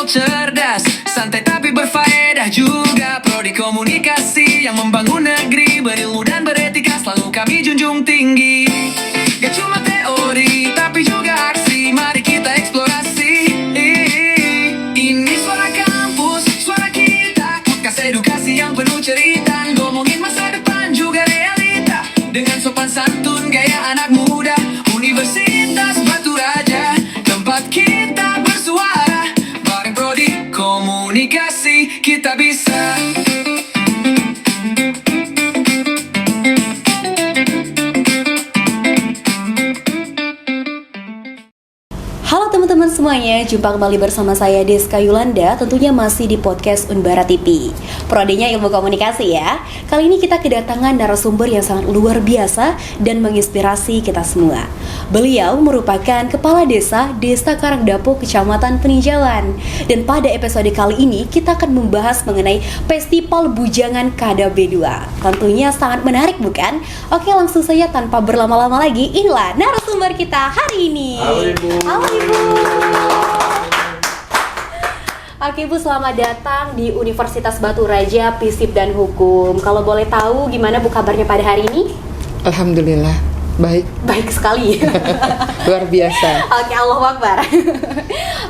cerdas, santai tapi berfaedah juga. Prodi komunikasi yang membangun negeri, berilmu dan beretika selalu kami junjung tinggi. Gak cuma teori tapi juga aksi, mari kita eksplorasi. Ini suara kampus, suara kita, podcast edukasi yang penuh cerita, ngomongin masa depan juga realita, dengan sopan santun gaya anak muda. Universitas Batu Raja, tempat kita bersuara, bareng prodi komunikasi kita bisa. Halo teman-teman semuanya, jumpa kembali bersama saya Deska Yulanda, tentunya masih di podcast Unbara TV. Prodinya Ilmu Komunikasi ya. Kali ini kita kedatangan narasumber yang sangat luar biasa dan menginspirasi kita semua. Beliau merupakan Kepala Desa Karangdapo, Kecamatan Peninjauan. Dan pada episode kali ini kita akan membahas mengenai Festival Bujangan KDB 2. Tentunya sangat menarik bukan? Oke, langsung saja tanpa berlama-lama lagi, inilah narasumber kita hari ini. Halo Ibu. Halo Ibu. Oke Bu, selamat datang di Universitas Batu Raja, Fisip dan Hukum. Kalau boleh tahu gimana Bu kabarnya pada hari ini? Alhamdulillah, baik. Baik sekali. Luar biasa. Oke, Allahu Akbar.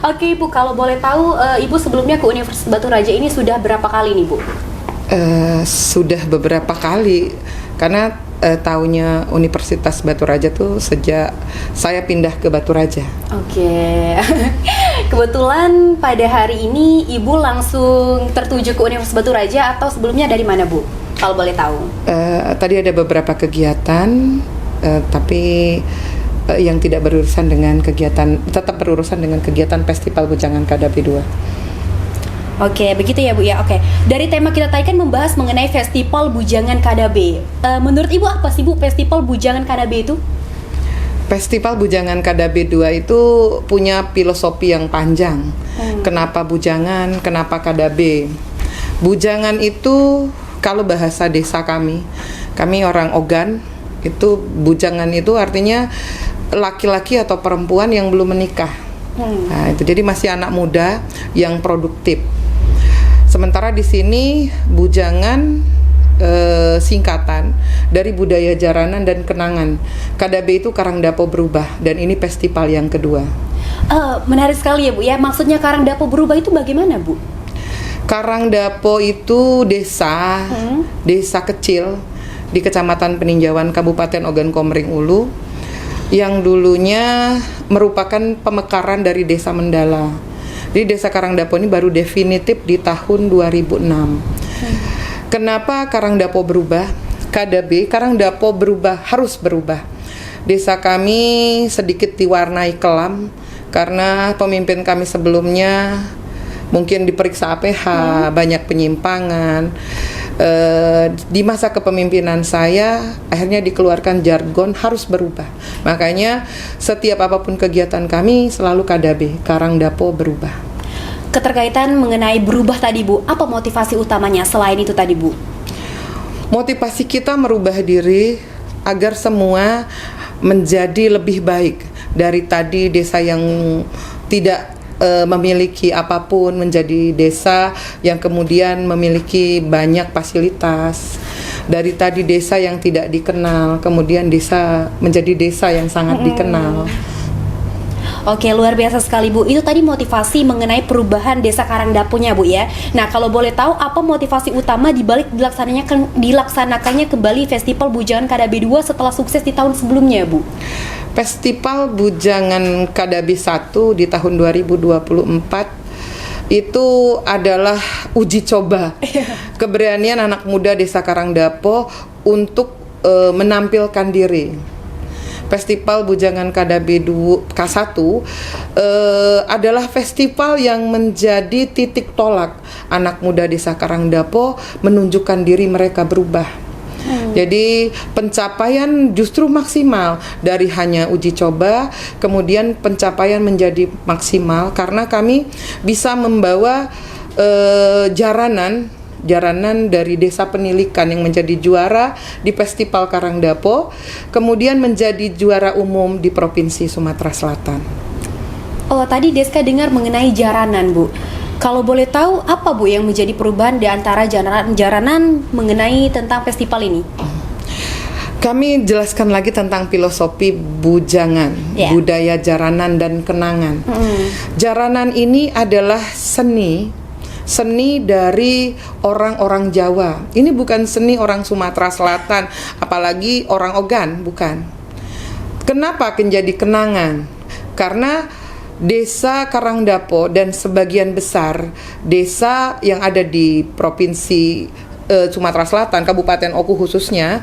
Oke Ibu, kalau boleh tahu Ibu sebelumnya ke Universitas Batu Raja ini sudah berapa kali nih Bu? Sudah beberapa kali, karena taunya Universitas Batu Raja tuh sejak saya pindah ke Batu Raja. Oke. Kebetulan pada hari ini Ibu langsung tertuju ke Universitas Batu Raja atau sebelumnya dari mana Bu? Kalau boleh tahu. Tadi ada beberapa kegiatan, tapi yang tidak berurusan dengan kegiatan, tetap berurusan dengan kegiatan Festival Bujangan KDB 2. Oke, begitu ya Bu ya. Oke, dari tema kita tadi kan membahas mengenai Festival Bujangan KDB. Menurut Ibu apa sih Bu Festival Bujangan KDB itu? Festival Bujangan KDB 2 itu punya filosofi yang panjang. Kenapa bujangan, kenapa KDB? Bujangan itu kalau bahasa desa kami orang Ogan, itu bujangan itu artinya laki-laki atau perempuan yang belum menikah. Nah, itu jadi masih anak muda yang produktif. Sementara di sini bujangan singkatan dari budaya jaranan dan kenangan. KDB itu Karangdapo berubah, dan ini festival yang kedua. Menarik sekali ya Bu ya. Maksudnya Karangdapo berubah itu bagaimana Bu? Karangdapo itu desa kecil di Kecamatan Peninjauan, Kabupaten Ogan Komering Ulu, yang dulunya merupakan pemekaran dari Desa Mendala. Jadi Desa Karangdapo ini baru definitif di tahun 2006. Kenapa Karangdapo berubah? KDB Karangdapo berubah, harus berubah. Desa kami sedikit diwarnai kelam karena pemimpin kami sebelumnya mungkin diperiksa APH, banyak penyimpangan. Di masa kepemimpinan saya akhirnya dikeluarkan jargon harus berubah. Makanya setiap apapun kegiatan kami selalu KDB Karangdapo berubah. Keterkaitan mengenai berubah tadi Bu, apa motivasi utamanya selain itu tadi Bu? Motivasi kita merubah diri agar semua menjadi lebih baik. Dari tadi desa yang tidak memiliki apapun menjadi desa yang kemudian memiliki banyak fasilitas. Dari tadi desa yang tidak dikenal, kemudian desa menjadi desa yang sangat dikenal. Oke, luar biasa sekali Bu. Itu tadi motivasi mengenai perubahan Desa Karangdaponya Bu ya. Nah, kalau boleh tahu apa motivasi utama dibalik dilaksanakannya kembali Festival Bujangan KDB 2 setelah sukses di tahun sebelumnya Bu? Festival Bujangan KDB 1 di tahun 2024 itu adalah uji coba keberanian anak muda Desa Karangdapo untuk menampilkan diri. Festival Bujangan KDB K1 adalah festival yang menjadi titik tolak anak muda Desa Karangdapo menunjukkan diri mereka berubah. Jadi pencapaian justru maksimal dari hanya uji coba, kemudian pencapaian menjadi maksimal karena kami bisa membawa jaranan dari desa penilikan yang menjadi juara di Festival Karangdapo, kemudian menjadi juara umum di Provinsi Sumatera Selatan. Oh, tadi Deska dengar mengenai jaranan Bu. Kalau boleh tahu apa Bu yang menjadi perubahan di antara jaranan mengenai tentang festival ini? Kami jelaskan lagi tentang filosofi bujangan, budaya jaranan dan kenangan. Jaranan ini adalah seni dari orang-orang Jawa. Ini bukan seni orang Sumatera Selatan, apalagi orang Ogan, bukan. Kenapa menjadi kenangan? Karena Desa Karangdapo dan sebagian besar desa yang ada di provinsi Sumatera Selatan, Kabupaten Oku khususnya,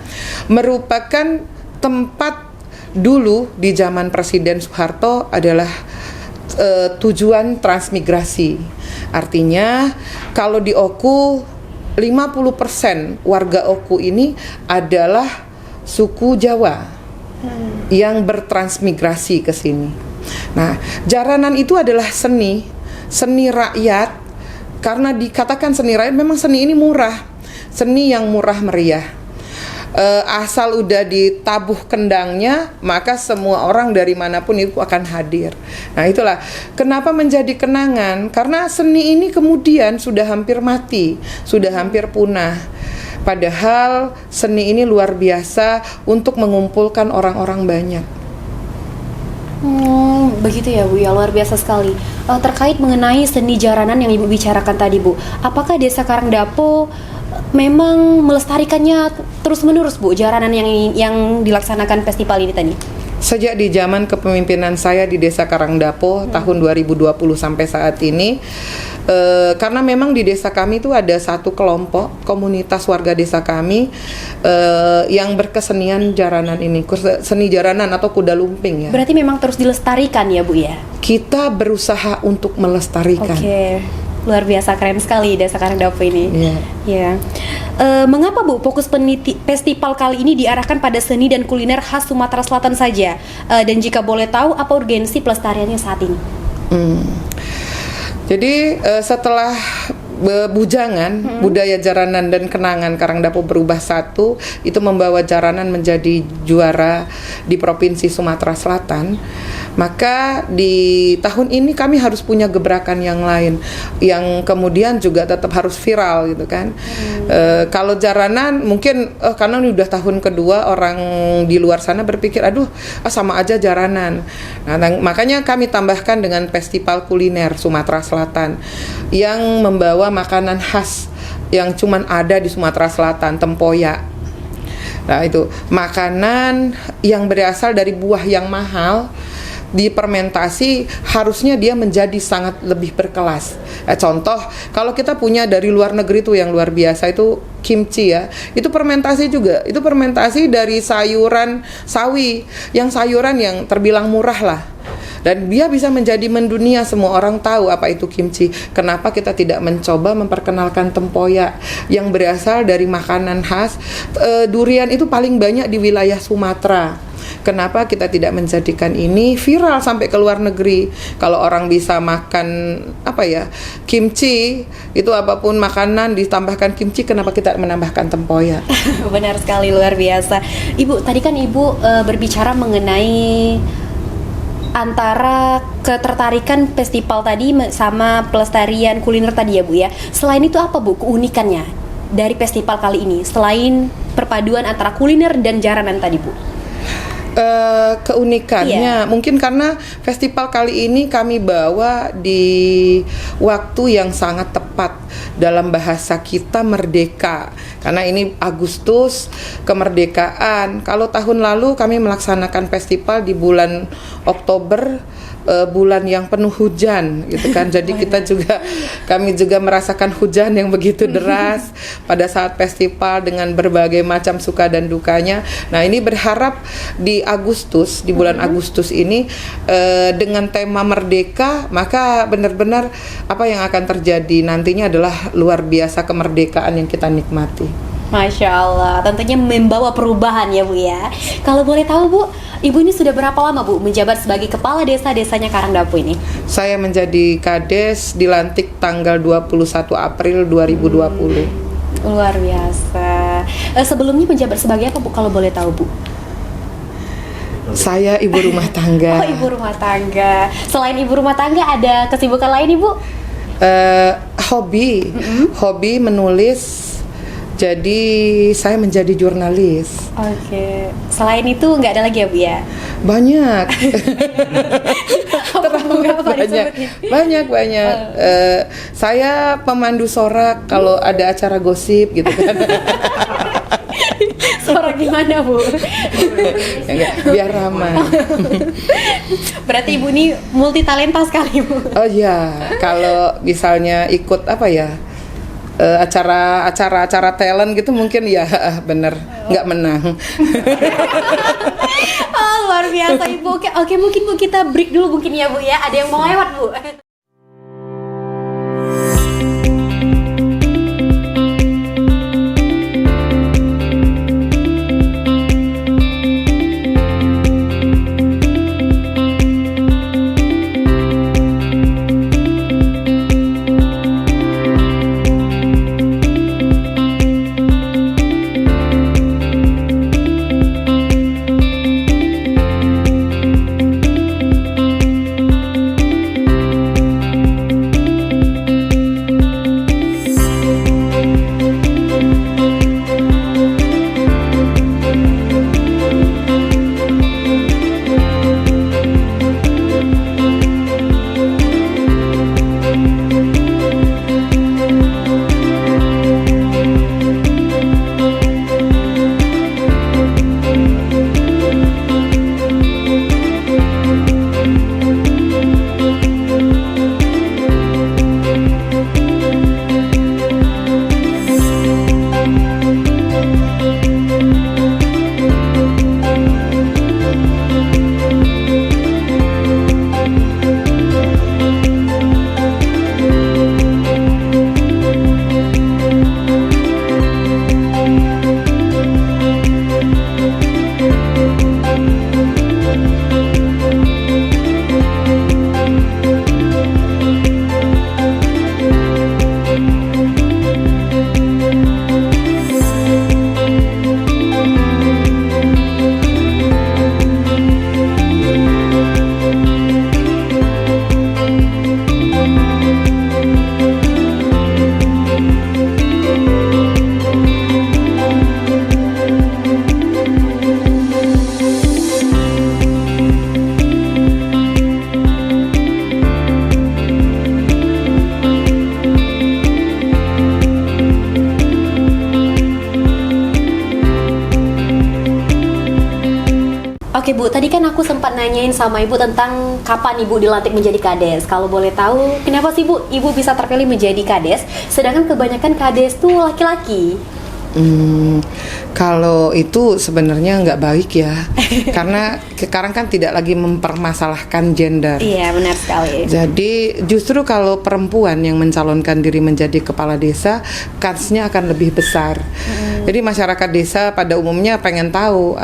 merupakan tempat dulu di zaman Presiden Soeharto adalah tujuan transmigrasi. Artinya kalau di Oku 50% warga Oku ini adalah suku Jawa yang bertransmigrasi ke sini. Nah, jaranan itu adalah seni rakyat. Karena dikatakan seni rakyat, memang seni ini murah. Seni yang murah meriah. Asal udah ditabuh kendangnya, maka semua orang dari manapun itu akan hadir. Nah, itulah kenapa menjadi kenangan, karena seni ini kemudian sudah hampir mati, sudah hampir punah. Padahal seni ini luar biasa untuk mengumpulkan orang-orang banyak. Begitu ya Bu, ya luar biasa sekali. Terkait mengenai seni jaranan yang Ibu bicarakan tadi Bu, apakah Desa Karangdapo memang melestarikannya terus-menerus Bu, jaranan yang dilaksanakan festival ini tadi? Sejak di zaman kepemimpinan saya di Desa Karangdapo tahun 2020 sampai saat ini, karena memang di desa kami itu ada satu kelompok komunitas warga desa kami yang berkesenian jaranan ini, seni jaranan atau kuda lumping ya. Berarti memang terus dilestarikan ya Bu ya? Kita berusaha untuk melestarikan. Oke. Luar biasa, keren sekali Desa Karangdapo ini. Iya. Mengapa Bu fokus festival kali ini diarahkan pada seni dan kuliner khas Sumatera Selatan saja? Dan jika boleh tahu, apa urgensi pelestariannya saat ini? Jadi setelah bujangan, budaya jaranan dan kenangan Karangdapo berubah satu, itu membawa jaranan menjadi juara di Provinsi Sumatera Selatan. Maka di tahun ini kami harus punya gebrakan yang lain, yang kemudian juga tetap harus viral gitu kan. Kalau jaranan mungkin karena ini udah tahun kedua, orang di luar sana berpikir aduh sama aja jaranan. Nah, makanya kami tambahkan dengan festival kuliner Sumatera Selatan yang membawa makanan khas yang cuman ada di Sumatera Selatan, tempoyak. Nah, itu makanan yang berasal dari buah yang mahal, dipermentasi, harusnya dia menjadi sangat lebih berkelas. Contoh, kalau kita punya dari luar negeri tuh yang luar biasa itu kimchi ya, itu fermentasi juga, itu fermentasi dari sayuran sawi, yang sayuran yang terbilang murah lah. Dan dia bisa menjadi mendunia, semua orang tahu apa itu kimchi. Kenapa kita tidak mencoba memperkenalkan tempoyak yang berasal dari makanan khas? Durian itu paling banyak di wilayah Sumatera. Kenapa kita tidak menjadikan ini viral sampai ke luar negeri? Kalau orang bisa makan kimchi, itu apapun makanan ditambahkan kimchi, kenapa kita menambahkan tempoyak? Benar sekali, luar biasa. Ibu, tadi kan Ibu berbicara mengenai antara ketertarikan festival tadi sama pelestarian kuliner tadi ya Bu ya. Selain itu apa Bu keunikannya dari festival kali ini selain perpaduan antara kuliner dan jaranan tadi Bu? Keunikannya mungkin karena festival kali ini kami bawa di waktu yang sangat tepat, dalam bahasa kita merdeka, karena ini Agustus kemerdekaan. Kalau tahun lalu kami melaksanakan festival di bulan Oktober, bulan yang penuh hujan gitu kan. Jadi kami juga merasakan hujan yang begitu deras pada saat festival dengan berbagai macam suka dan dukanya. Nah, ini berharap di Agustus, di bulan Agustus ini dengan tema merdeka, maka benar-benar apa yang akan terjadi nantinya adalah luar biasa kemerdekaan yang kita nikmati. Masya Allah, tentunya membawa perubahan ya Bu ya. Kalau boleh tahu Bu, Ibu ini sudah berapa lama Bu menjabat sebagai kepala desa-desanya Karangdapo ini? Saya menjadi Kades dilantik tanggal 21 April 2020. Luar biasa. Sebelumnya menjabat sebagai apa Bu kalau boleh tahu Bu? Saya ibu rumah tangga. Oh, ibu rumah tangga. Selain ibu rumah tangga ada kesibukan lain Ibu? Hobi menulis. Jadi saya menjadi jurnalis. Oke. Selain itu nggak ada lagi ya Bu ya? Banyak. Apa banyak. Saya pemandu sorak kalau ada acara gosip gitu kan. Suara gimana Bu? Biar ramai. Berarti Ibu ini multi talenta sekali Bu. Oh iya, kalau misalnya ikut apa ya, acara talent gitu mungkin ya bener nggak menang. Oh, luar biasa Ibu. Oke, mungkin Bu kita break dulu mungkin ya Bu ya. Ada yang mau lewat Bu. Oke Bu, tadi kan aku sempat nanyain sama Ibu tentang kapan Ibu dilantik menjadi kades. Kalau boleh tahu, kenapa sih Bu, Ibu bisa terpilih menjadi kades, sedangkan kebanyakan kades tuh laki-laki? Kalau itu sebenarnya nggak baik ya, karena sekarang kan tidak lagi mempermasalahkan gender. Iya, benar sekali. Jadi justru kalau perempuan yang mencalonkan diri menjadi kepala desa, kansnya akan lebih besar. Jadi masyarakat desa pada umumnya pengen tahu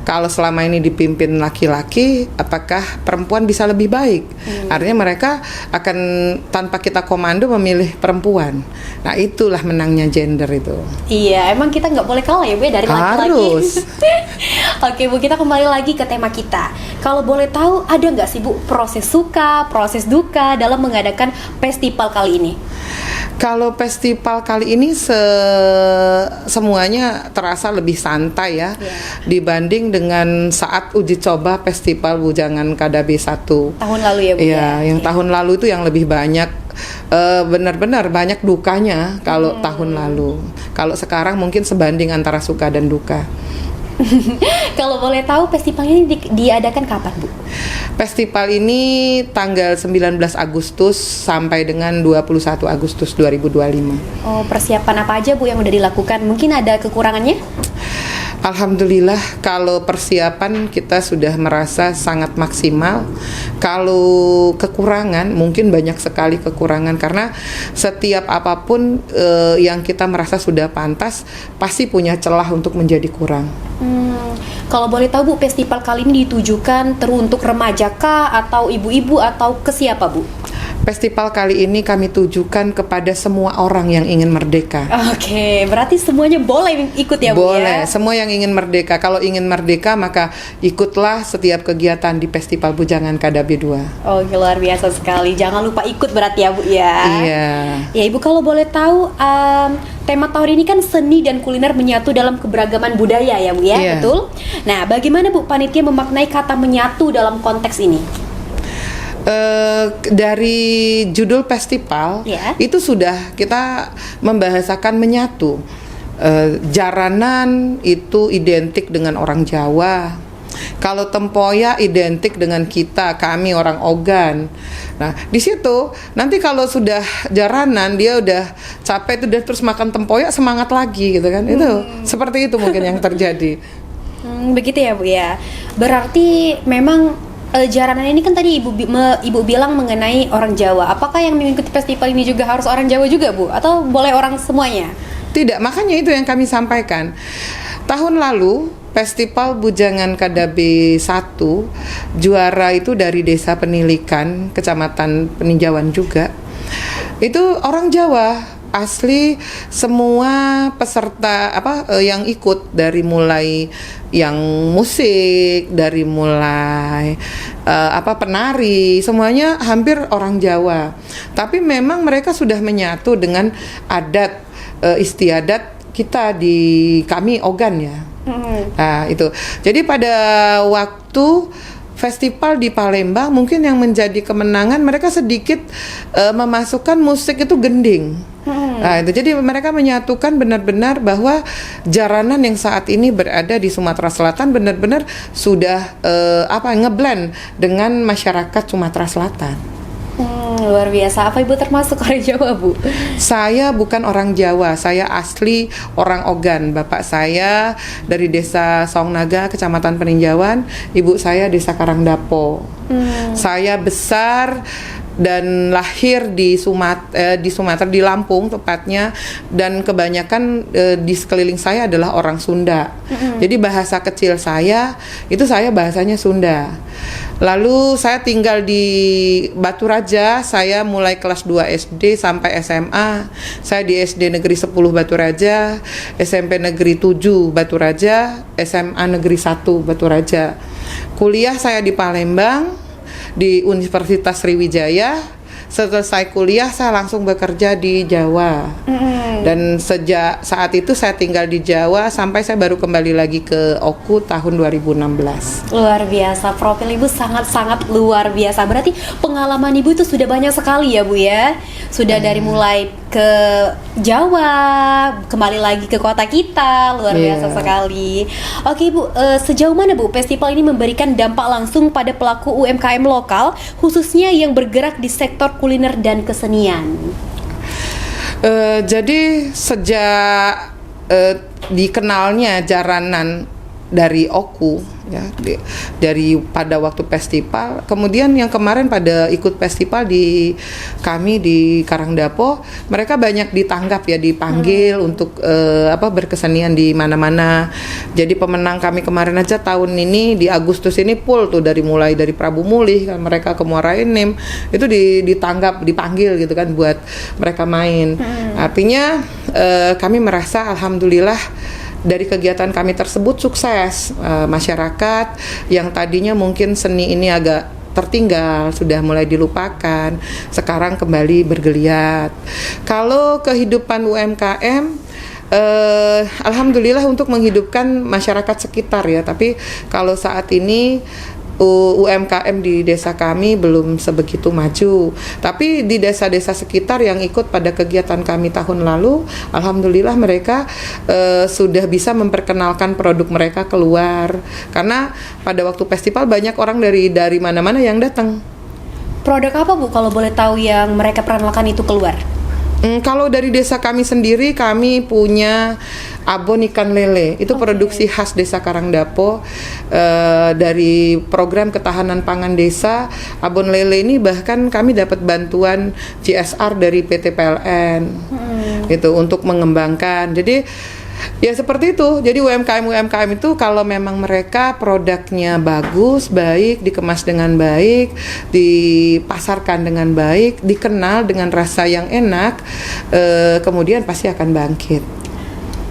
kalau selama ini dipimpin laki-laki, apakah perempuan bisa lebih baik? Artinya mereka akan tanpa kita komando memilih perempuan. Nah itulah menangnya gender itu. Iya, emang kita nggak boleh kalah ya Bu dari laki-laki. Harus. Oke Bu, kita kembali lagi ke tema kita. Kalau boleh tahu, ada nggak sih Bu proses suka, proses duka dalam mengadakan festival kali ini? Kalau festival kali ini semuanya terasa lebih santai ya, dibanding dengan saat uji coba festival Bujangan KDB 1 tahun lalu ya Bu. Iya, yang tahun lalu itu yang lebih banyak, benar-benar banyak dukanya kalau tahun lalu. Kalau sekarang mungkin sebanding antara suka dan duka. Kalau boleh tahu festival ini diadakan kapan Bu? Festival ini tanggal 19 Agustus sampai dengan 21 Agustus 2025. Oh, persiapan apa aja Bu yang udah dilakukan? Mungkin ada kekurangannya? Alhamdulillah kalau persiapan kita sudah merasa sangat maksimal. Kalau kekurangan mungkin banyak sekali kekurangan, karena setiap apapun yang kita merasa sudah pantas pasti punya celah untuk menjadi kurang. Kalau boleh tahu Bu, festival kali ini ditujukan teruntuk remaja kah atau ibu-ibu atau ke siapa Bu? Festival kali ini kami tujukan kepada semua orang yang ingin merdeka. Oke, berarti semuanya boleh ikut ya, Bu Boleh, ya? semua yang ingin merdeka. Kalau ingin merdeka maka ikutlah setiap kegiatan di Festival Bujangan KDB 2. Oke, luar biasa sekali. Jangan lupa ikut berarti ya, Bu ya. Iya. Ya, Ibu kalau boleh tahu, tema tahun ini kan seni dan kuliner menyatu dalam keberagaman budaya ya, Bu ya, Iya. betul? Nah, bagaimana Bu panitia memaknai kata menyatu dalam konteks ini? Dari judul festival Ya. itu sudah kita membahasakan menyatu. Jaranan itu identik dengan orang Jawa. Kalau tempoyak identik dengan kami orang Ogan. Nah, di situ nanti kalau sudah jaranan dia udah capek itu dia terus makan tempoyak semangat lagi gitu kan. Itu seperti itu mungkin yang terjadi. Begitu ya, Bu ya. Berarti memang jaranan ini kan tadi Ibu bilang mengenai orang Jawa. Apakah yang mengikuti festival ini juga harus orang Jawa juga, Bu? Atau boleh orang semuanya? Tidak, makanya itu yang kami sampaikan. Tahun lalu Festival Bujangan KDB 1 juara itu dari Desa Penilikan, Kecamatan Peninjauan juga. Itu orang Jawa asli, semua peserta yang ikut dari mulai yang musik, dari mulai penari, semuanya hampir orang Jawa. Tapi memang mereka sudah menyatu dengan adat istiadat kita di kami Ogan ya. Nah, itu. Jadi pada waktu festival di Palembang mungkin yang menjadi kemenangan mereka sedikit memasukkan musik itu gending. Nah, itu jadi mereka menyatukan benar-benar bahwa jaranan yang saat ini berada di Sumatera Selatan benar-benar sudah ngeblend dengan masyarakat Sumatera Selatan. Luar biasa. Apa Ibu termasuk orang Jawa, Bu? Saya bukan orang Jawa, saya asli orang Ogan. Bapak saya dari Desa Songnaga, Kecamatan Peninjauan, ibu saya Desa Karangdapo. Saya besar dan lahir di Sumatera, di Lampung tepatnya, dan kebanyakan di sekeliling saya adalah orang Sunda. Jadi bahasa kecil saya bahasanya Sunda. Lalu saya tinggal di Batu Raja, saya mulai kelas 2 SD sampai SMA. Saya di SD Negeri 10 Batu Raja, SMP Negeri 7 Batu Raja, SMA Negeri 1 Batu Raja. Kuliah saya di Palembang, di Universitas Sriwijaya. Selesai kuliah saya langsung bekerja di Jawa. Dan sejak saat itu saya tinggal di Jawa sampai saya baru kembali lagi ke Oku tahun 2016. Luar biasa, profil Ibu sangat-sangat luar biasa. Berarti pengalaman Ibu itu sudah banyak sekali ya, Bu ya. Sudah dari mulai ke Jawa, kembali lagi ke kota kita, luar biasa sekali. Oke, Bu, sejauh mana Bu festival ini memberikan dampak langsung pada pelaku UMKM lokal, khususnya yang bergerak di sektor kuliner dan kesenian? Jadi sejak dikenalnya jaranan dari Oku ya, dari pada waktu festival, kemudian yang kemarin pada ikut festival di kami di Karangdapo, mereka banyak ditanggap ya, dipanggil untuk berkesenian di mana-mana. Jadi pemenang kami kemarin aja tahun ini di Agustus ini full tuh, mulai dari Prabu Mulih kan, mereka ke Muara Enim itu ditanggap, dipanggil gitu kan buat mereka main. Artinya kami merasa alhamdulillah dari kegiatan kami tersebut sukses. Masyarakat yang tadinya mungkin seni ini agak tertinggal, sudah mulai dilupakan, sekarang kembali bergeliat. Kalau kehidupan UMKM, alhamdulillah untuk menghidupkan masyarakat sekitar ya, tapi kalau saat ini UMKM di desa kami belum sebegitu maju. Tapi di desa-desa sekitar yang ikut pada kegiatan kami tahun lalu, alhamdulillah mereka sudah bisa memperkenalkan produk mereka keluar. Karena pada waktu festival banyak orang dari mana-mana yang datang. Produk apa Bu kalau boleh tahu yang mereka perkenalkan itu keluar? Kalau dari desa kami sendiri, kami punya abon ikan lele. Itu produksi khas Desa Karangdapo. Dari program ketahanan pangan desa, abon lele ini bahkan kami dapat bantuan CSR dari PT PLN gitu untuk mengembangkan. Jadi Ya seperti itu. Jadi UMKM itu kalau memang mereka produknya bagus, baik, dikemas dengan baik, dipasarkan dengan baik, dikenal dengan rasa yang enak, kemudian pasti akan bangkit.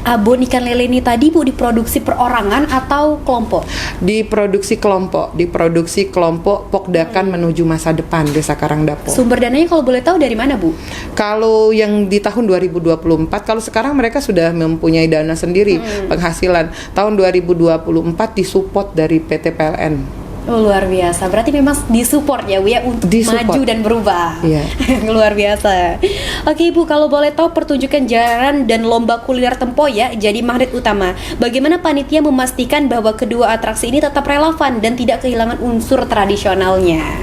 Abon ikan lele ini tadi Bu diproduksi perorangan atau kelompok? Diproduksi kelompok Pokdakan menuju masa depan Desa Karangdapo. Sumber dananya kalau boleh tahu dari mana Bu? Kalau yang di tahun 2024, kalau sekarang mereka sudah mempunyai dana sendiri penghasilan. Tahun 2024 disupport dari PT PLN. Oh, luar biasa. Berarti memang disupport ya Bu ya untuk maju dan berubah. Iya. Luar biasa. Oke Ibu, kalau boleh tahu pertunjukan jaranan dan lomba kuliner tempoyak jadi magnet utama. Bagaimana panitia memastikan bahwa kedua atraksi ini tetap relevan dan tidak kehilangan unsur tradisionalnya?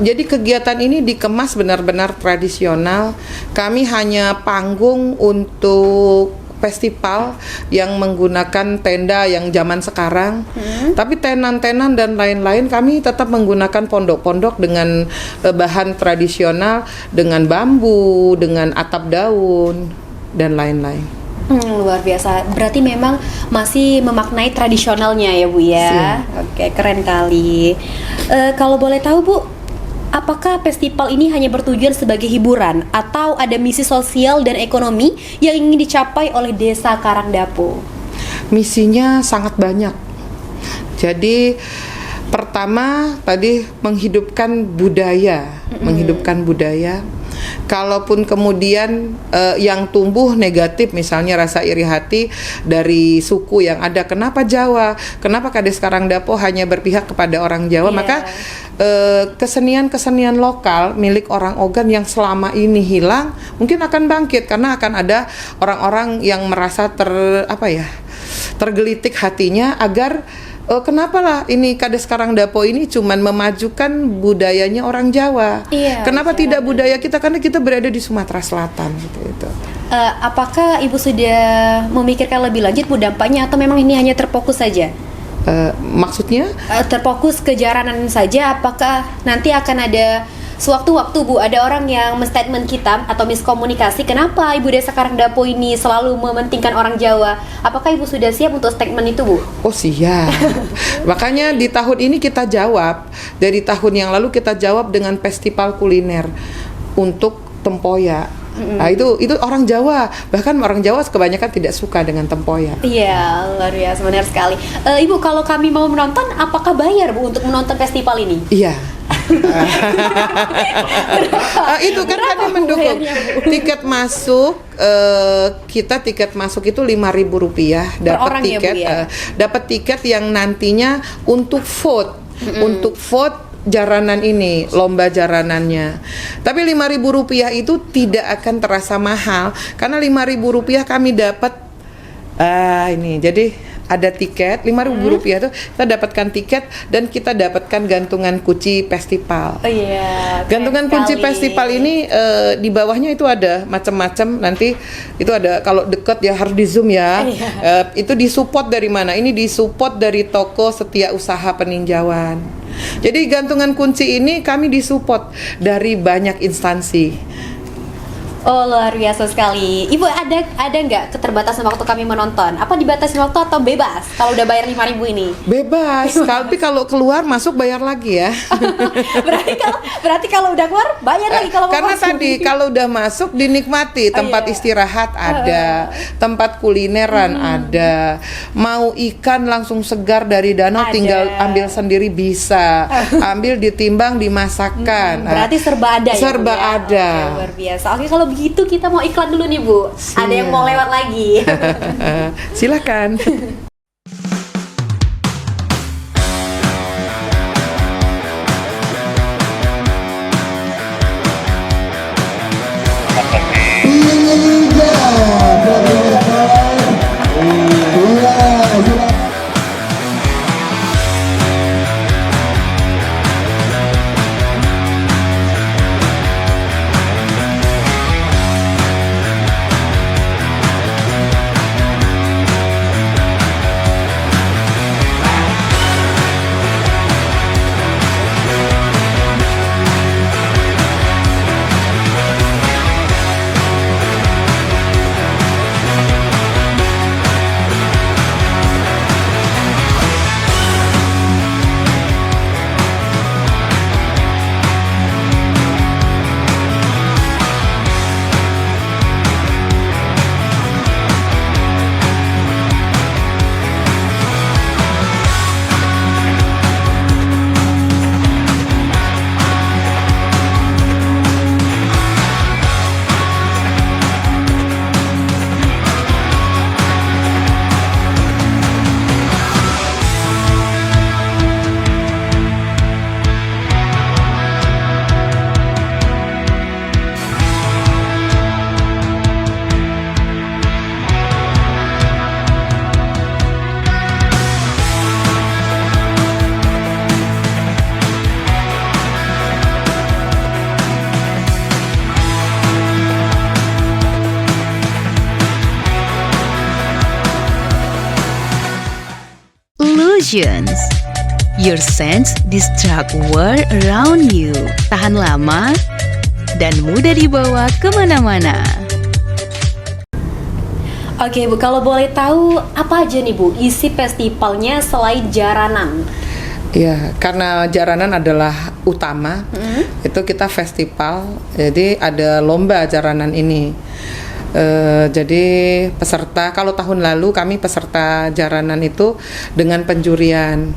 Jadi kegiatan ini dikemas benar-benar tradisional. Kami hanya panggung untuk festival yang menggunakan tenda yang zaman sekarang, tapi tenan-tenan dan lain-lain kami tetap menggunakan pondok-pondok dengan bahan tradisional, dengan bambu, dengan atap daun dan lain-lain. Luar biasa. Berarti memang masih memaknai tradisionalnya ya Bu ya. Oke, keren kali. Kalau boleh tahu Bu, apakah festival ini hanya bertujuan sebagai hiburan atau ada misi sosial dan ekonomi yang ingin dicapai oleh Desa Karangdapo? Misinya sangat banyak. Jadi pertama tadi menghidupkan budaya. Kalaupun kemudian yang tumbuh negatif, misalnya rasa iri hati dari suku yang ada, kenapa Jawa, kenapa Kades Karangdapo hanya berpihak kepada orang Jawa, maka kesenian-kesenian lokal milik orang Ogan yang selama ini hilang mungkin akan bangkit karena akan ada orang-orang yang merasa tergelitik hatinya agar kenapa lah ini Kades Karangdapo ini cuman memajukan budayanya orang Jawa. Kenapa tidak budaya kita, karena kita berada di Sumatera Selatan gitu. Apakah Ibu sudah memikirkan lebih lanjut Bu dampaknya atau memang ini hanya terfokus saja? Maksudnya? Terfokus ke jaranan saja, apakah nanti akan ada sewaktu-waktu Bu ada orang yang men-statement kita atau miskomunikasi, kenapa Ibu Desa Karangdapo ini selalu mementingkan orang Jawa? Apakah Ibu sudah siap untuk statement itu Bu? Oh siap. Makanya di tahun ini kita jawab, dari tahun yang lalu kita jawab dengan festival kuliner untuk tempoyak. Nah, itu orang Jawa, bahkan orang Jawa kebanyakan tidak suka dengan tempoyak. Iya, luar biasa, benar sekali. Ibu, kalau kami mau menonton, apakah bayar Bu untuk menonton festival ini? Iya. Itu kan kami mendukung tiket masuk. Tiket masuk itu Rp5.000, dapat tiket, dapat tiket yang nantinya untuk vote, jaranan ini, lomba jaranannya. Tapi Rp5.000 itu tidak akan terasa mahal karena Rp5.000 kami dapat jadi ada tiket Rp5.000 itu kita dapatkan tiket dan kita dapatkan gantungan kunci festival. Gantungan kunci festival ini di bawahnya itu ada macam-macam. Nanti itu ada, kalau dekat ya harus di zoom ya. Itu disupport dari mana? Ini disupport dari toko Setia Usaha Peninjauan. Jadi gantungan kunci ini kami disupport dari banyak instansi. Oh, luar biasa sekali. Ibu, ada nggak keterbatasan waktu kami menonton? Apa dibatasi waktu atau bebas kalau udah bayar 5.000 ini? Bebas. Tapi kalau keluar masuk bayar lagi ya. berarti kalau udah keluar bayar lagi kalau mau karena masuk. Tadi kalau udah masuk dinikmati, tempat istirahat ada, tempat kulineran ada, mau ikan langsung segar dari danau ada. Tinggal ambil sendiri bisa, ambil ditimbang dimasakkan. Berarti serba ada. Serba ada. Oke, luar biasa. Oke, kalau begitu kita mau iklan dulu nih Bu. Ada yang mau lewat lagi. Silakan. Imaginations. Your sense distract world around you. Tahan lama dan mudah dibawa kemana-mana. Oke Bu, kalau boleh tahu apa aja nih Bu isi festivalnya selain jaranan? Ya, karena jaranan adalah utama, itu kita festival, jadi ada lomba jaranan ini. Jadi peserta, kalau tahun lalu kami peserta jaranan itu dengan penjurian.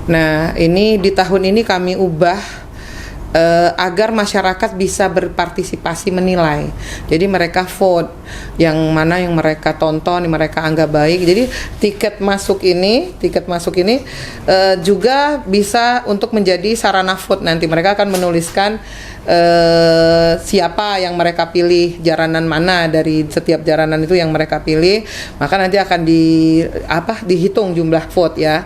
Nah, ini di tahun ini kami ubah agar masyarakat bisa berpartisipasi menilai. Jadi mereka vote yang mana yang mereka tonton, yang mereka anggap baik. Jadi tiket masuk ini juga bisa untuk menjadi sarana vote nanti. Mereka akan menuliskan siapa yang mereka pilih, jaranan mana dari setiap jaranan itu yang mereka pilih, maka nanti akan dihitung jumlah vote ya.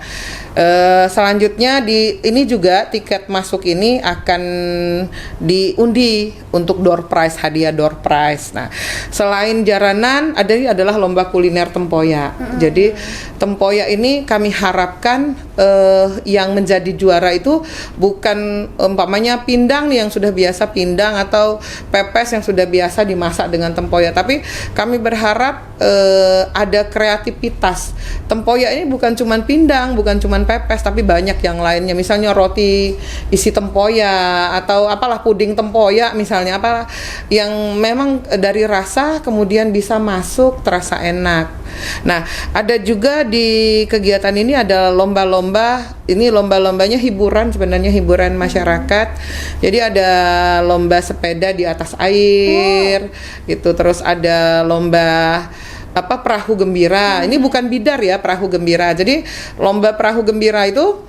Selanjutnya ini juga tiket masuk ini akan diundi untuk door prize, hadiah door prize. Nah, selain jaranan adalah lomba kuliner tempoyak. Jadi tempoyak ini kami harapkan yang menjadi juara itu bukan umpamanya pindang nih yang sudah biasa pindang atau pepes yang sudah biasa dimasak dengan tempoyak, tapi kami berharap ada kreativitas. Tempoyak ini bukan cuman pindang, bukan cuman pepes, tapi banyak yang lainnya. Misalnya roti isi tempoyak atau apalah puding tempoyak misalnya, apa yang memang dari rasa kemudian bisa masuk terasa enak. Nah, ada juga di kegiatan ini ada lomba-lomba. Ini lomba-lombanya hiburan, sebenarnya hiburan masyarakat. Jadi ada lomba sepeda di atas air, gitu. Terus ada lomba perahu gembira. Ini bukan bidar ya, perahu gembira. Jadi lomba perahu gembira itu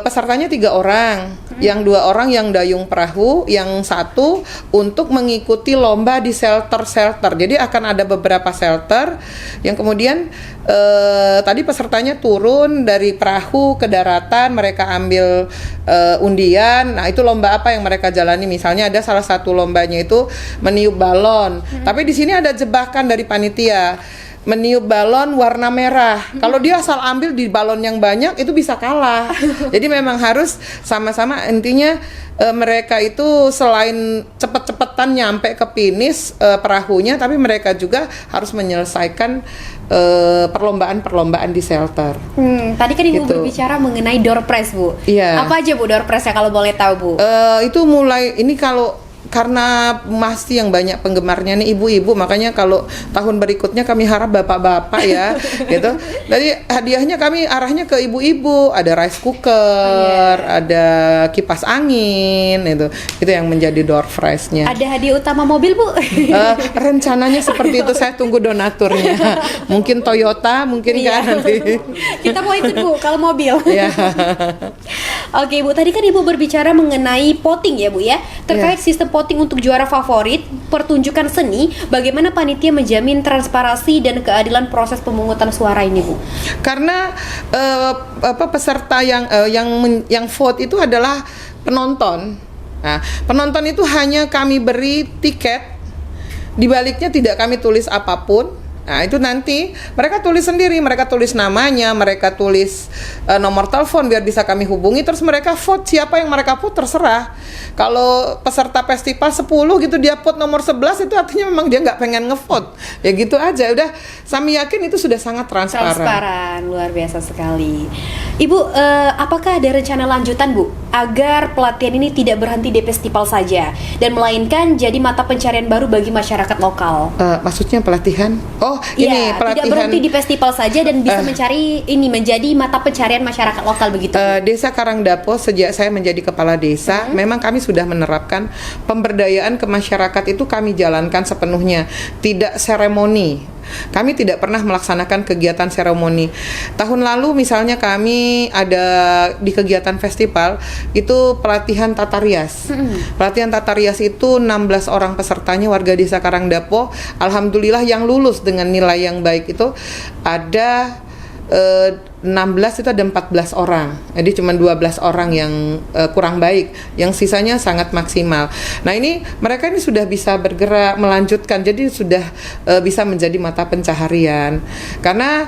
pesertanya 3 orang, yang 2 orang yang dayung perahu, yang 1 untuk mengikuti lomba di shelter. Jadi akan ada beberapa shelter yang kemudian tadi pesertanya turun dari perahu ke daratan, mereka ambil undian. Nah, itu lomba apa yang mereka jalani? Misalnya ada salah satu lombanya itu meniup balon. Tapi di sini ada jebakan dari panitia. Meniup balon warna merah. Kalau dia asal ambil di balon yang banyak itu bisa kalah. Jadi memang harus sama-sama, intinya mereka itu selain cepet-cepetan nyampe ke finish perahunya, tapi mereka juga harus menyelesaikan perlombaan-perlombaan di shelter. Tadi kan Ibu Gitu. berbicara mengenai door prize Bu. Iya. Apa aja Bu door prize-nya kalau boleh tahu Bu? Itu mulai ini karena masih yang banyak penggemarnya nih ibu-ibu, makanya kalau tahun berikutnya kami harap bapak-bapak ya gitu. Jadi hadiahnya kami arahnya ke ibu-ibu, ada rice cooker, ada kipas angin, itu yang menjadi door prize-nya. Ada hadiah utama mobil Bu? Rencananya seperti itu, saya tunggu donaturnya. Mungkin Toyota, mungkin kan nanti. Kita mau ikut Bu kalau mobil. Ya. Oke Bu, tadi kan Ibu berbicara mengenai voting ya Bu ya, terkait sistem voting untuk juara favorit pertunjukan seni. Bagaimana panitia menjamin transparansi dan keadilan proses pemungutan suara ini Bu? Karena peserta yang vote itu adalah penonton. Nah, penonton itu hanya kami beri tiket, di baliknya tidak kami tulis apapun. Nah, itu nanti mereka tulis sendiri, mereka tulis namanya, mereka tulis nomor telepon biar bisa kami hubungi, terus mereka vote, siapa yang mereka vote terserah. Kalau peserta festival 10 gitu dia vote nomor 11, itu artinya memang dia nggak pengen ngevote. Ya gitu aja, udah kami yakin itu sudah sangat transparan. Luar biasa sekali. Ibu, apakah ada rencana lanjutan Bu agar pelatihan ini tidak berhenti di festival saja dan melainkan jadi mata pencarian baru bagi masyarakat lokal? Maksudnya pelatihan? Oh, ini Iya, pelatihan. tidak berhenti di festival saja dan bisa menjadi mata pencarian masyarakat lokal begitu. Desa Karangdapo sejak saya menjadi kepala desa, memang kami sudah menerapkan pemberdayaan ke masyarakat itu kami jalankan sepenuhnya, tidak seremoni. Kami tidak pernah melaksanakan kegiatan seremoni. Tahun lalu misalnya kami ada di kegiatan festival itu pelatihan tata rias. Pelatihan tata rias itu 16 orang pesertanya warga desa Karangdapo. Alhamdulillah yang lulus dengan nilai yang baik itu ada 16, itu ada 14 orang. Jadi cuma 12 orang yang kurang baik, yang sisanya sangat maksimal. Nah, ini mereka ini sudah bisa bergerak melanjutkan, jadi sudah bisa menjadi mata pencaharian. Karena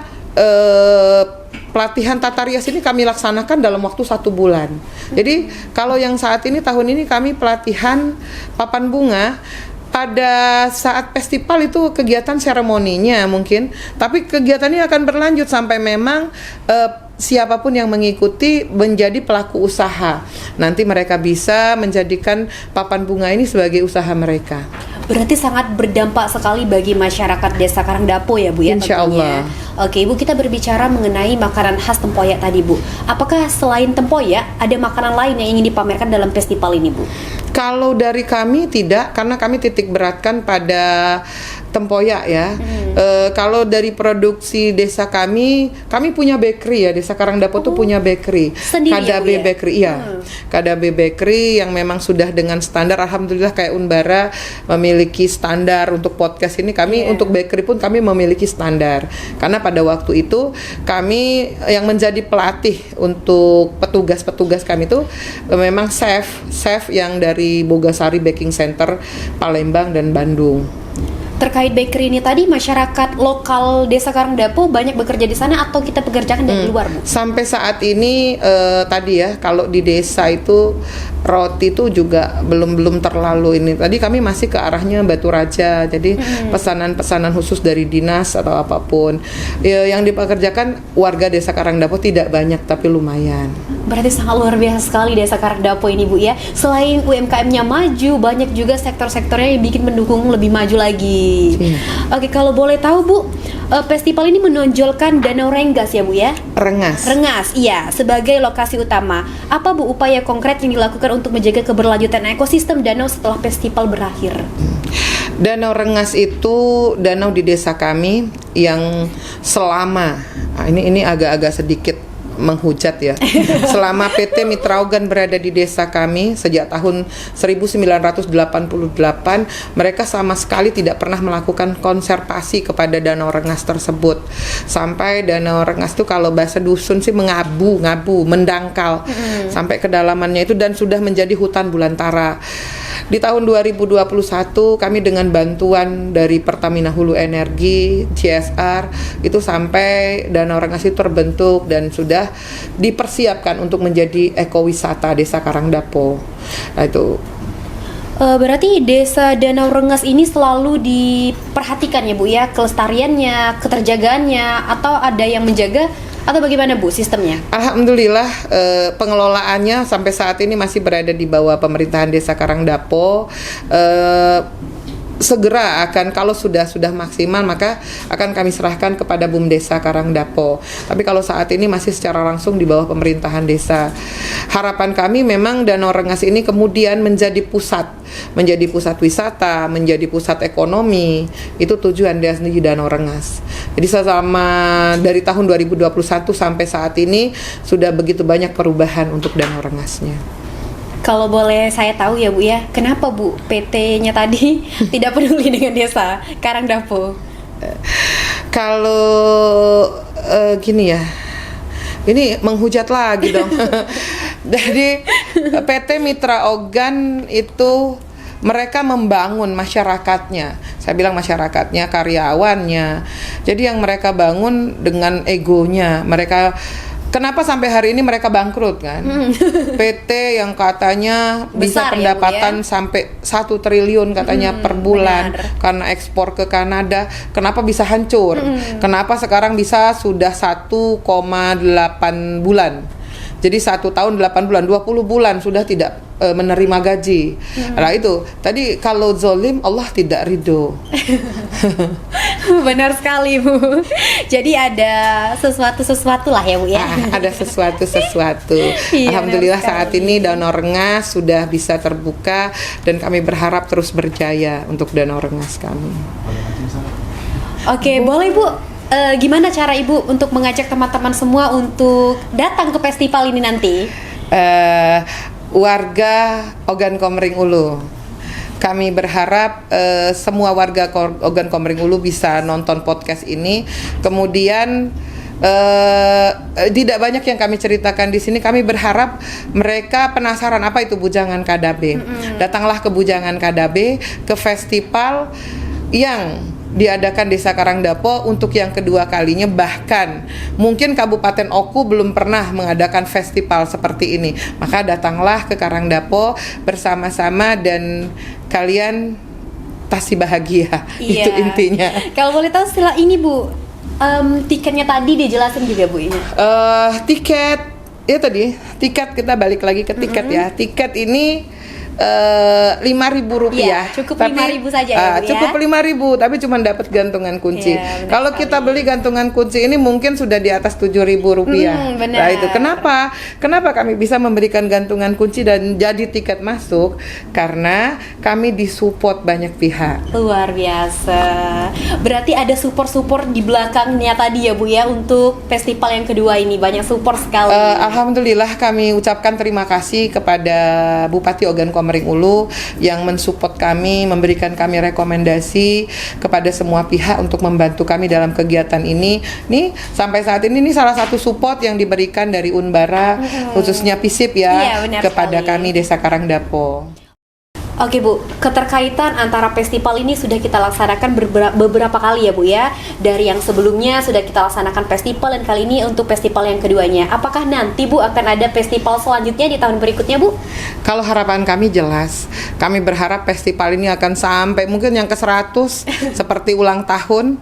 pelatihan tata rias ini kami laksanakan dalam waktu 1 bulan. Jadi kalau yang saat ini tahun ini kami pelatihan papan bunga. Pada saat festival itu kegiatan seremoninya mungkin, tapi kegiatannya akan berlanjut sampai memang siapapun yang mengikuti menjadi pelaku usaha. Nanti mereka bisa menjadikan papan bunga ini sebagai usaha mereka. Berarti sangat berdampak sekali bagi masyarakat Desa Karangdapo ya Bu ya, Insya tentunya. Allah. Oke Bu, kita berbicara mengenai makanan khas tempoyak tadi Bu. Apakah selain tempoyak ada makanan lain yang ingin dipamerkan dalam festival ini Bu? Kalau dari kami tidak, karena kami titik beratkan pada tempoyak ya. Kalau dari produksi desa kami punya bakery ya. Desa Karangdapo tuh punya bakery. Sendiri ya, KDB Bu, ya? Bakery, iya. KDB Bakery yang memang sudah dengan standar. Alhamdulillah kayak Unbara memiliki standar untuk podcast ini. Kami untuk bakery pun kami memiliki standar. Karena pada waktu itu kami yang menjadi pelatih untuk petugas-petugas kami itu memang chef yang dari Bogasari Baking Center, Palembang dan Bandung. Terkait bakery ini tadi, masyarakat lokal Desa Karangdapo banyak bekerja di sana atau kita pekerjakan dari luar Bu? Sampai saat ini tadi ya, kalau di desa itu roti itu juga belum terlalu ini. Tadi kami masih ke arahnya Batu Raja. Jadi pesanan-pesanan khusus dari dinas atau apapun yang dipekerjakan warga Desa Karangdapo tidak banyak tapi lumayan. Berarti sangat luar biasa sekali Desa Karangdapo ini Bu ya. Selain UMKM-nya maju, banyak juga sektor-sektornya yang bikin mendukung lebih maju lagi. Oke, kalau boleh tahu Bu, festival ini menonjolkan Danau Rengas ya Bu ya? Rengas, iya, sebagai lokasi utama. Apa Bu upaya konkret yang dilakukan untuk menjaga keberlanjutan ekosistem danau setelah festival berakhir? Danau Rengas itu danau di desa kami yang selama ini agak-agak sedikit menghujat ya. Selama PT Mitra Ogan berada di desa kami sejak tahun 1988, mereka sama sekali tidak pernah melakukan konservasi kepada Danau Rengas tersebut. Sampai Danau Rengas itu kalau bahasa dusun sih mengabu, mendangkal sampai kedalamannya itu dan sudah menjadi hutan belantara. Di tahun 2021 kami dengan bantuan dari Pertamina Hulu Energi, CSR itu sampai Danau Rengas itu terbentuk dan sudah dipersiapkan untuk menjadi ekowisata Desa Karangdapo. Nah itu. Berarti Desa Danau Rengas ini selalu diperhatikan ya Bu ya, kelestariannya, keterjagaannya, atau ada yang menjaga atau bagaimana Bu sistemnya? Alhamdulillah pengelolaannya sampai saat ini masih berada di bawah pemerintahan Desa Karangdapo. Segera akan kalau sudah maksimal maka akan kami serahkan kepada Bumdesa Karangdapo. Tapi kalau saat ini masih secara langsung di bawah pemerintahan desa. Harapan kami memang Danau Rengas ini kemudian menjadi pusat wisata, menjadi pusat ekonomi. Itu tujuan dari Danau Rengas. Jadi selama dari tahun 2021 sampai saat ini sudah begitu banyak perubahan untuk Danau Rengasnya. Kalau boleh saya tahu ya Bu ya, kenapa Bu PT-nya tadi tidak peduli dengan Desa Karangdapo? Kalau gini ya, ini menghujat lagi dong. Jadi PT Mitra Ogan itu mereka membangun masyarakatnya. Saya bilang masyarakatnya, karyawannya. Jadi yang mereka bangun dengan egonya. Kenapa sampai hari ini mereka bangkrut kan? PT yang katanya bisa besar pendapatan ya, Bu, ya? sampai 1 triliun katanya per bulan karena ekspor ke Kanada. Kenapa bisa hancur? Kenapa sekarang bisa sudah 1,8 bulan? Jadi 1 tahun 8 bulan, 20 bulan sudah tidak menerima gaji. Nah itu, tadi kalau zolim Allah tidak ridho. Benar sekali Bu. Jadi ada sesuatu lah ya Bu ya. Ada sesuatu. Iya, Alhamdulillah benar saat ini Danau Rengas sudah bisa terbuka dan kami berharap terus berjaya untuk Danau Rengas kami. Oke, boleh Bu. Gimana cara Ibu untuk mengajak teman-teman semua untuk datang ke festival ini nanti? Warga Ogan Komering Ulu, kami berharap semua warga Ogan Komering Ulu bisa nonton podcast ini. Kemudian tidak banyak yang kami ceritakan di sini. Kami berharap mereka penasaran apa itu Bujangan KDB. Datanglah ke Bujangan KDB, ke festival yang diadakan Desa Karangdapo untuk yang kedua kalinya, bahkan mungkin Kabupaten Oku belum pernah mengadakan festival seperti ini. Maka datanglah ke Karangdapo bersama-sama dan kalian pasti bahagia. Iya. Itu intinya. Kalau boleh tahu setelah ini Bu, tiketnya tadi dijelasin juga Bu ini. Tiket ya tadi, tiket kita balik lagi ke tiket ya. Tiket ini Rp5.000. Iya, cukup 5.000 saja ya, Bu, ya? Cukup 5.000, tapi cuma dapat gantungan kunci. Iya, benar Kalau sekali. kita beli gantungan kunci ini mungkin sudah di atas Rp7.000. benar. Nah itu kenapa? Kenapa kami bisa memberikan gantungan kunci dan jadi tiket masuk? Karena kami disupport banyak pihak. Luar biasa. Berarti ada support-support di belakangnya tadi ya Bu ya, untuk festival yang kedua ini banyak support sekali. Alhamdulillah kami ucapkan terima kasih kepada Bupati Ogan Komering Ulu yang mensupport kami, memberikan kami rekomendasi kepada semua pihak untuk membantu kami dalam kegiatan ini. Nih sampai saat ini salah satu support yang diberikan dari Unbara, khususnya PISIP Iya, ya, benar kepada sekali. kami Desa Karangdapo. Oke Bu, keterkaitan antara festival ini sudah kita laksanakan beberapa kali ya Bu ya. Dari yang sebelumnya sudah kita laksanakan festival dan kali ini untuk festival yang keduanya. Apakah nanti Bu akan ada festival selanjutnya di tahun berikutnya Bu? Kalau harapan kami jelas, kami berharap festival ini akan sampai mungkin yang ke-100 seperti ulang tahun.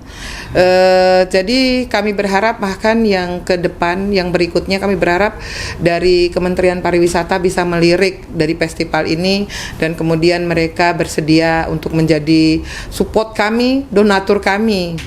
Jadi kami berharap bahkan yang ke depan, yang berikutnya kami berharap dari Kementerian Pariwisata bisa melirik dari festival ini dan kemudian mereka bersedia untuk menjadi support kami, donatur kami.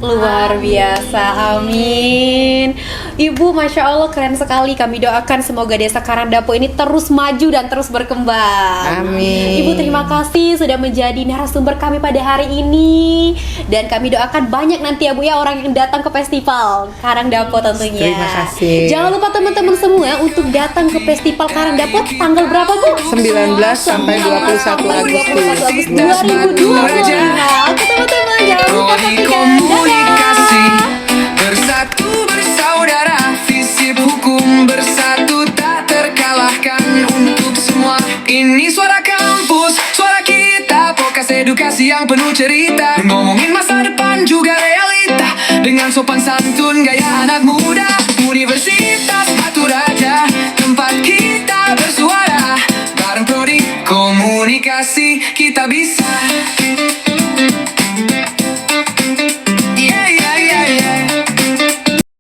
Luar biasa, amin. Ibu, Masya Allah keren sekali. Kami doakan semoga Desa Karangdapo ini terus maju dan terus berkembang. Amin. Ibu terima kasih sudah menjadi narasumber kami pada hari ini. Dan kami doakan banyak nanti ya Bu ya orang yang datang ke festival Karangdapo tentunya. Terima kasih. Jangan lupa teman-teman semua untuk datang ke festival Karangdapo tanggal berapa Bu? 19 sampai 21 Agustus 2025. Oke teman-teman, jangan lupa Prodi saksikan. komunikasi bersatu bersaudara, visip hukum bersatu tak terkalahkan untuk semua. Ini suara kampus, suara kita, podcast edukasi yang penuh cerita, ngomongin masa depan juga realita dengan sopan santun gaya anak muda. Universitas Batu Raja, tempat kita bersuara, bareng prodi komunikasi kita bisa.